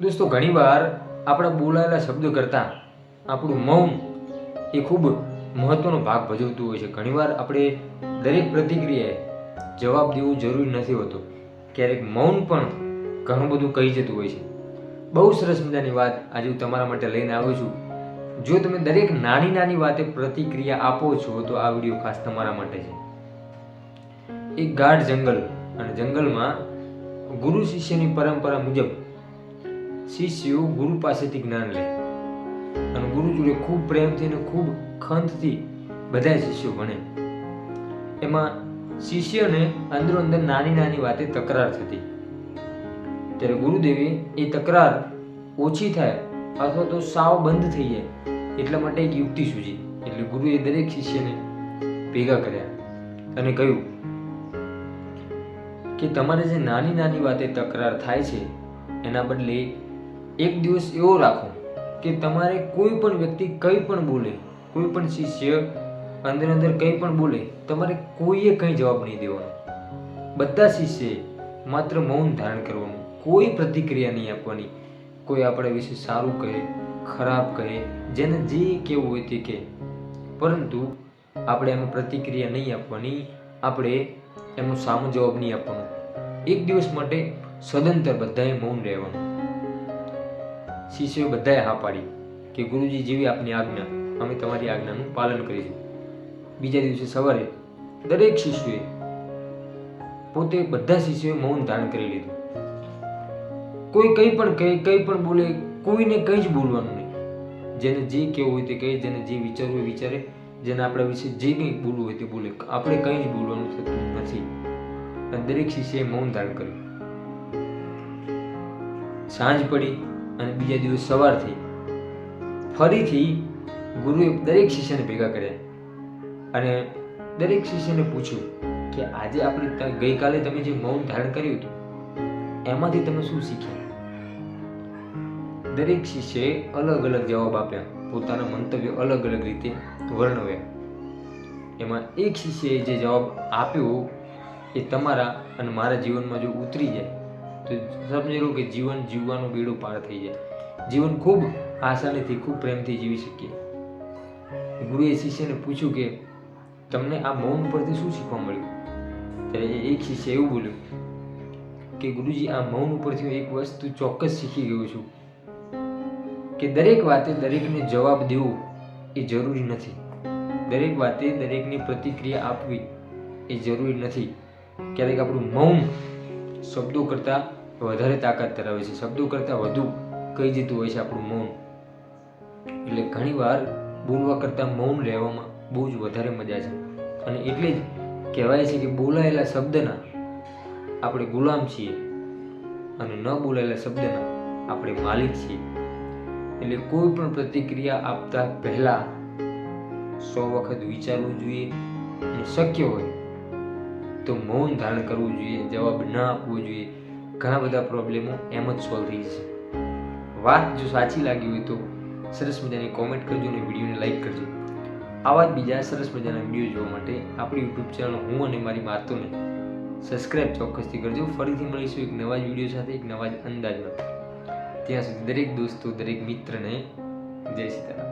દોસ્તો, ઘણીવાર આપણા બોલાયેલા શબ્દ કરતાં આપણું મૌન એ ખૂબ મહત્વનો ભાગ ભજવતું હોય છે. ઘણીવાર આપણે દરેક પ્રતિક્રિયાએ જવાબ દેવું જરૂરી નથી હોતો. ક્યારેક મૌન પણ ઘણું બધું કહી જતું હોય છે. બહુ સરસ મજાની વાત આજે હું તમારા માટે લઈને આવ્યો છું. જો તમે દરેક નાની નાની વાતે પ્રતિક્રિયા આપો છો તો આ વિડીયો ખાસ તમારા માટે છે. એક ગાઢ જંગલ, અને જંગલમાં ગુરુ શિષ્યની પરંપરા મુજબ શિષ્યો ગુરુ પાસેથી જ્ઞાન લે અને ગુરુ જોડે ખૂબ પ્રેમથી અને ખૂબ ખંતથી બધા શિષ્યો ભણે. એમાં શિષ્યને અંદરો અંદર નાની નાની વાતે તકરાર થતી. ત્યારે ગુરુદેવે એ તકરાર ઓછી થાય અથવા તો સાવ બંધ થઈ જાય એટલા માટે એક યુક્તિ સૂજી. એટલે ગુરુએ દરેક શિષ્યને ભેગા કર્યા અને કહ્યું કે તમારે જે નાની નાની વાતે તકરાર થાય છે એના બદલે એક દિવસ એવો રાખો કે તમારે કોઈ પણ વ્યક્તિ કંઈ પણ બોલે, કોઈ પણ શિષ્ય અંદર અંદર કંઈ પણ બોલે, તમારે કોઈએ કંઈ જવાબ નહીં દેવાનો. બધા શિષ્યએ માત્ર મૌન ધારણ કરવાનું, કોઈ પ્રતિક્રિયા નહીં આપવાની. કોઈ આપણા વિશે સારું કહે, ખરાબ કહે, જેને જે કહેવું હોય તે કહે, પરંતુ આપણે એમાં પ્રતિક્રિયા નહીં આપવાની. આપણે એનો સામો જવાબ નહીં આપવાનો. એક દિવસ માટે સદંતર બધાએ મૌન રહેવાનું. શિષ્યોએ બધાએ હા પાડી કે ગુરુજી જેવી આપની આજ્ઞા, અમે તમારી આજ્ઞાનું પાલન કરીશું. બીજા દિવસે સવારે દરેક શિષ્યોએ પોતે બધા શિષ્યોએ મૌન ધારણ કરી લીધું. કોઈ કંઈ પણ કહે, કંઈ પણ બોલે, કોઈને કંઈ જ બોલવાનું નહીં. જેને જે કહેવું હોય તે કહે, જેને જે વિચારવું હોય વિચારે, જેને આપણા વિશે જે કંઈ બોલવું હોય તે બોલે. આપણે કંઈ જ બોલવાનું થતું નથી. અને દરેક શિષ્યએ મૌન ધારણ કર્યું. સાંજ પડી અને બીજા દિવસ સવાર થઈ. ફરીથી ગુરુએ દરેક શિષ્યને ભેગા કર્યા અને દરેક શિષ્યને પૂછ્યું કે આજે આપણે ગઈકાલે તમે જે મૌન ધારણ કર્યું હતું એમાંથી તમે શું શીખ્યા? દરેક શિષ્યએ અલગ અલગ જવાબ આપ્યા, પોતાના મંતવ્ય અલગ અલગ રીતે વર્ણવ્યા. એમાં એક શિષ્યએ જે જવાબ આપ્યો એ તમારા અને મારા જીવનમાં જો ઉતરી જાય તો સમજી લો કે જીવન જીવવાનો બેડો પાર થઈ જાય. જીવન ખૂબ આસાનીથી, ખૂબ પ્રેમથી જીવી શકીએ. ગુરુએ શિષ્યને પૂછ્યું કે તમને આ મૌન પરથી શું શીખવા મળ્યું? ત્યારે એક શિષ્ય એવું બોલ્યું કે ગુરુજી, આ મૌન ઉપરથી હું એક વસ્તુ ચોક્કસ શીખી ગયો છું કે દરેક વાતે દરેકને જવાબ દેવો એ જરૂરી નથી. દરેક વાતે દરેકની પ્રતિક્રિયા આપવી એ જરૂરી નથી. ક્યારેક આપણું મૌન શબ્દો કરતાં વધારે તાકાત ધરાવે છે. શબ્દો કરતાં વધુ કહી જતું હોય છે આપણું મૌન. એટલે ઘણીવાર બોલવા કરતાં મૌન રહેવામાં બહુ જ વધારે મજા છે. અને એટલે જ કહેવાય છે કે બોલાયેલા શબ્દના આપણે ગુલામ છીએ અને ન બોલાયેલા શબ્દના આપણે માલિક છીએ. એટલે કોઈ પણ પ્રતિક્રિયા આપતા પહેલા 100 વખત વિચારવું જોઈએ અને શક્ય હોય તો મૌન ધારણ કરવું જોઈએ, જવાબ ન આપવો જોઈએ. ઘણા બધા પ્રોબ્લેમો એમ જ સોલ્વ થઈ જશે. વાત જો સાચી લાગી હોય તો સરસ મજાની કોમેન્ટ કરજો અને વિડીયોને લાઈક કરજો. આવા જ બીજા સરસ મજાના વિડીયો જોવા માટે આપણી યુટ્યુબ ચેનલ હું અને મારી વાતોને સબસ્ક્રાઈબ ચોક્કસથી કરજો. ફરીથી મળીશું એક નવા જ વિડીયો સાથે, એક નવા જ અંદાજમાં. ત્યાં સુધી દરેક દોસ્તો, દરેક મિત્રને જય સીતારામ.